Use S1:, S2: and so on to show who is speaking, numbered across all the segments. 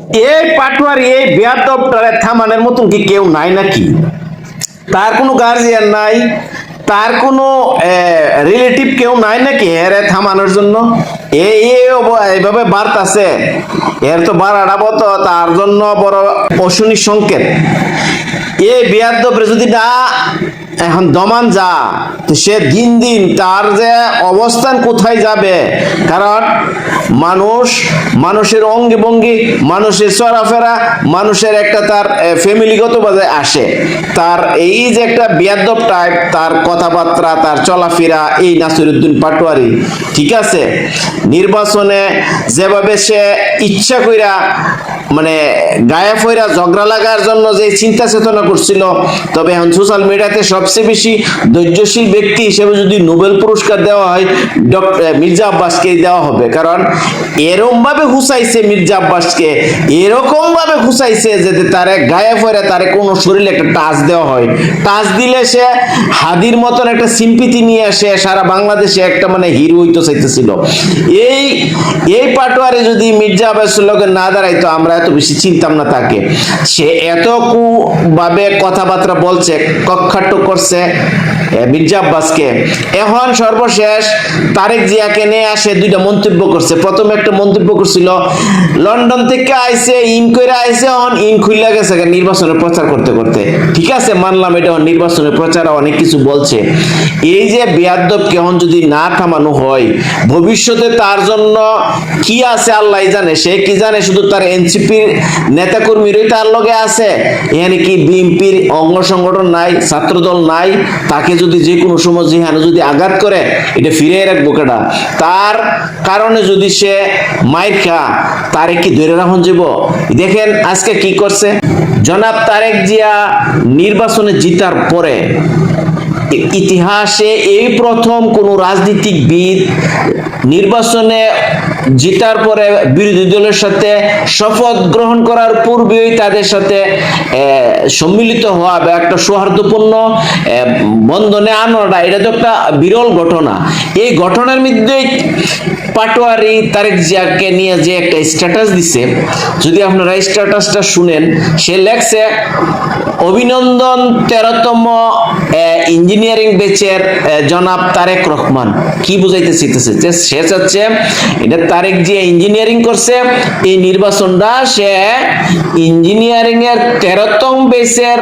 S1: এই পাটোয়ারি এই বেয়াদবটারে থামানোর মতন কি কেউ নাই নাকি? তার কোনো গার্জিয়ান নাই, তার কোনো রিলেটিভ কেউ নাই নাকি এরে থামানোর জন্য? এইভাবে বাড়তাছে, এর তো বাড়াবো তো তার জন্য বড় অশনি সংকেত। এই বেয়াদবরে যদি না এখন দমান যা, তো সে দিন দিন তার যে অবস্থান কোথায় যাবে। কারণ মানুষের অঙ্গি ভঙ্গি, মানুষের চলাফেরা, মানুষের একটা তার ফ্যামিলিগত ভাবে আসে। তার এই যে একটা বেয়াদব টাইপ, তার কথাবার্তা, তার চলাফেরা, এই নাসিরউদ্দিন পাটোয়ারি, ঠিক আছে, নির্বাচনে যেভাবে সে ইচ্ছা কইরা মানে গায়ে ফইরা ঝগড়া লাগার জন্য যে চিন্তা চেতনা করছিল, তবে এখন সোশ্যাল মিডিয়াতে সবচেয়ে বেশি ধৈর্যশীল ব্যক্তি হিসেবে যদি নোবেল পুরস্কার দেওয়া হয়, ডক্টর মির্জা আব্বাসকে দেওয়া হবে। কারণ এরকম ভাবে হুসাইছে মির্জা আব্বাসকে, এরকম ভাবে হুসাইছে যে তারে গায়ে ফইরা তারে কোনো শরীরে একটা টাচ দেওয়া হয়, টাচ দিলে সে হাদির মতন একটা সিম্পিতি নিয়ে আসে, সারা বাংলাদেশে একটা মানে হিরো হইতে চাইতেছিল। এই এই পাটোয়ারি যদি মির্জা আব্বাসের লগে না দাঁড়াইতো, আমরা এত বেশি চিনতাম না তাকে। সে এত ভাবে কথাবার্তা বলছে, কক্ষাট্য করছে মির্জা আব্বাসকে। এখন সর্বশেষ তারেক জিয়াকে নিয়ে আসে দুইটা মন্তব্য করছে। প্রথমে একটা মন্তব্য করছিল, লন্ডন থেকে আইসে ইন করে আইসে, এখন ইন খুইলা গেছে নির্বাচনের প্রচার করতে করতে। ঠিক আছে, মানলাম এটা নির্বাচনের প্রচার অনেক কিছু বলছে। এই যে বেয়াদবকে এখন যদি না থামানো হয়, ভবিষ্যতে তার জন্য কি আছে আল্লাহ জানে। সে কি জানে, শুধু তার এনসিপির নেতাকর্মীরই তার লগে আছে, এখানে কি বিএনপির অঙ্গ সংগঠন নাই, ছাত্রদল নাই? তাকে যদি যে কোনো সময় যেখানে যদি আঘাত করে, এটা ফিরে রাখবো কেডা? তার কারণে যদি সে মাইর খা, তারে কি ধরে রাখুন যাব? দেখেন আজকে কি করছে জনাব তারেক জিয়া নির্বাচনে জিতার পরে ইতিহাসে এই প্রথম কোন রাজনীতিবিদ নির্বাচনে জিতার পরে বিরোধী দলের সাথে শপথ গ্রহণ করার পূর্বেই তাদের সাথে সম্মিলিত হওয়া বা একটা সৌহার্দ্যপূর্ণ বন্ধনে আনাটা, এটা তো একটা বিরল ঘটনা। এই ঘটনার মধ্যে পাটোয়ারি তারেক জিয়াকে নিয়ে যে একটা স্ট্যাটাস দিছে, যদি আপনারা স্ট্যাটাসটা শুনেন, সে লেখছে, অভিনন্দন 13তম ইঞ্জিনিয়ারিং ব্যাচের জনাব তারেক রহমান। কি বুঝাইতে চাইতেছে? যে সে চাচ্ছে এটা তারেক জিয়া ইঞ্জিনিয়ারিং করছে, এই নির্বাচনটা সে ইঞ্জিনিয়ারিং এর 13তম ব্যাচের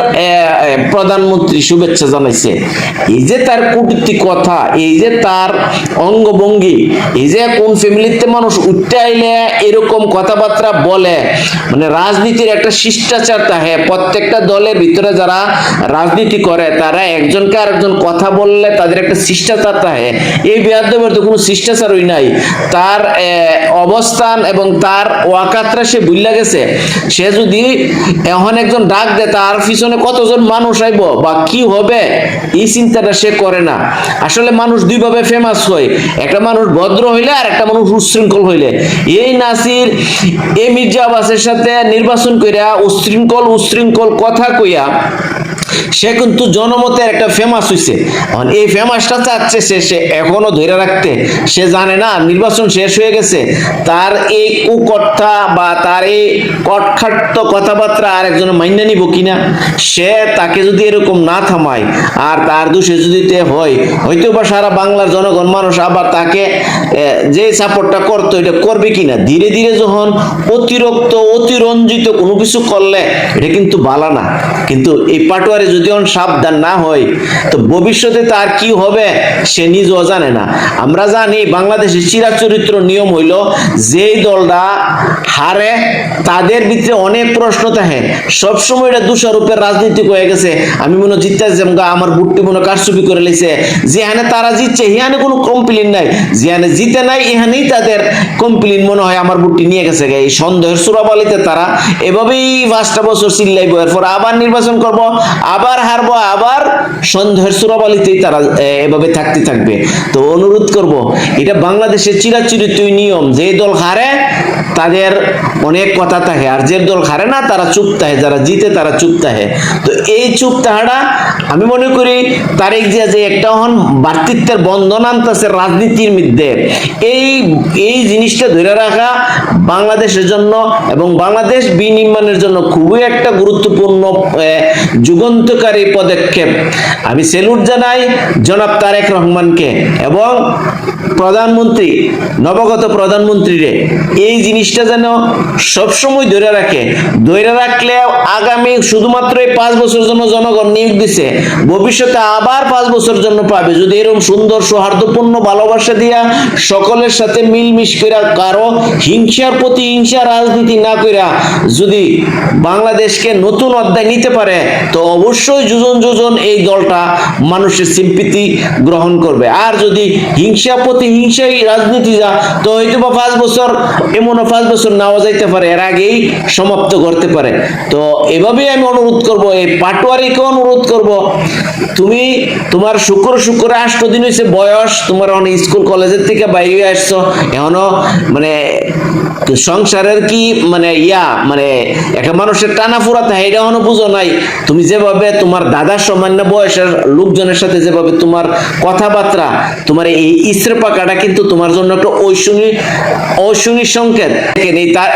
S1: প্রধানমন্ত্রী শুভেচ্ছা জানাইছে। এই যে তার কূটনীতি কথা, এই যে তার অঙ্গভঙ্গি, এই যে কোন ফ্যামিলিতে মানুষ উঠতে আইলে এরকম কথাবার্তা বলে, মানে রাজনীতির একটা শিষ্টাচার থাকে। প্রত্যেকটা দলের ভিতরে যারা রাজনীতি করে, তারা একজনকে আরেকজন কথা বললে তাদের একটা শিষ্টাচার থাকে। এই বেয়াদবের তো কোনো শিষ্টাচারই নাই। তার অবস্থান এবং তার ওয়াকাতরা সে ভুলে গেছে। সে যদি এখন একজন ডাক দেয়, তার পিছনে কতজন মানুষ আইব বা কি হবে, এই চিন্তাটা সে করে না। আসলে মানুষ দুইভাবে ফেমাস হয়, একটা মানুষ ভদ্র হইলে আর একটা মানুষ উশৃঙ্খল হইলে। এই নাসির এই মির্জা আব্বাসের সাথে নির্বাচন কইরা উশৃঙ্খল কথা কইয়া সে কিন্তু জনমতের একটা ফেমাস হইছে। এই ফেমাসটা চাচ্ছে সে এখনো ধরে রাখতে। সে জানে না নির্বাচন শেষ হয়ে গেছে, তার এই কুকর্তা বা তার এই কটখাট্ট কথাবার্তা আর একজন মাইনা নিব কিনা। সে তাকে যদি এরকম না থামায় আর তার দোষে যদি হয়, হয়তো বা সারা বাংলার জনগণ মানুষ আবার তাকে যে সাপোর্টটা করতো এটা করবে কিনা। ধীরে ধীরে যখন অতিরঞ্জিত কোনো কিছু করলে এটা কিন্তু ভালো না। কিন্তু এই পাটোয়ারি যদি সাবধান না হয়, তো ভবিষ্যতে তার কি হবে সে নিজেও জানে না। আমরা জানি বাংলাদেশের চিরাচরিত্র নিয়ম হইল, যেই দলটা হারে তাদের ভিতরে অনেক প্রশ্ন থাকে। সবসময় এটা দোষারোপের রাজনীতি হয়ে গেছে। আমি মনে জিততে আমার বুটটি মনে কারচুপি করে লেছে, যেখানে তারা জিতছে এখানে কোনো কমপ্লেন নাই, যেখানে জিতে নাই এখানেই তাদের কমপ্লেন মনে হয় আমার বুটটি নিয়ে গেছে। এই সন্দেহের সুরাবালিতে তারা এভাবেই 5টা বছর চিল্লাইব, এরপর আবার নির্বাচন করব, আবার হারবো, আবার সন্দেহের চূড়াবালিতেই তারা এভাবে থাকতে থাকবে। তো অনুরোধ করব, এটা বাংলাদেশের চিরাচরিত নিয়ম, যে দল হারে তাদের অনেক কথা থাকে, আর যে দল হারে না তারা চুপ থাকে, যারা জিতে তারা চুপ থাকে। তো এই চুপ তাহারা আমি মনে করি তারেক জিয়া যে একটা হন ভ্রাতৃত্বের বন্ধন আনতেছে রাজনীতির মধ্যে, এই জিনিসটা ধরে রাখা বাংলাদেশের জন্য এবং বাংলাদেশ বিনির্মাণের জন্য খুবই একটা গুরুত্বপূর্ণ যুগান্তকারী পদক্ষেপ। আমি স্যালুট জানাই জনাব তারেক রহমানকে এবং প্রধানমন্ত্রী, নবাগত প্রধানমন্ত্রীরে এই জিনিসটা যেন সবসময় ধরে রাখে। ধরে রাখলে আগামী শুধুমাত্র এই 5 বছর জন্য জনগণ নিয়োগ দিছে, ভবিষ্যতে আবার 5 বছর জন্য পাবে, যদি এরকম সুন্দর সৌহার্দ্যপূর্ণ ভালোবাসা দিয়া সকলের সাথে মিলমিশ কইরা, কারো হিংসার প্রতি হিংসা রাজনীতি না কইরা যদি বাংলাদেশকে নতুন অধ্যায় নিতে পারে, তো অবশ্যই যোজন যোজন এই দলটা মানুষের সিম্পিতি গ্রহণ করবে। আর যদি হিংসা প্রতি হিংসাই রাজনীতি যা, তো হয়তো বা 5 বছর, এমনও 5 বছর নাও যাইতে পারে, এর আগেই সমাপ্ত করতে পারে। তো এভাবেই আমি অনুরোধ করব, এই পাটোয়ারিকে অনুরোধ করব, তুমি তোমার শুক্র 8 দিন হয়েছে বয়স, তোমার অনেক স্কুল কলেজের থেকে বাইরে আসছো, এখনো মানে সংসারের কি মানে মানে একটা মানুষের টানা ফুরাতে এটা এখনো বুঝো নাই। তুমি যেভাবে তোমার দাদার সামান্য বয়সের লোকজনের সাথে যেভাবে তোমার কথাবার্তা, তোমার এই ইসরে পাকাটা কিন্তু তোমার জন্য একটা ঐশনী সংকেত।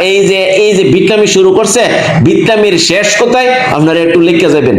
S1: এই যে বিটলামি শুরু করছে, বিটলামির শেষ কোথায় আপনারা একটু লিখে যাবেন।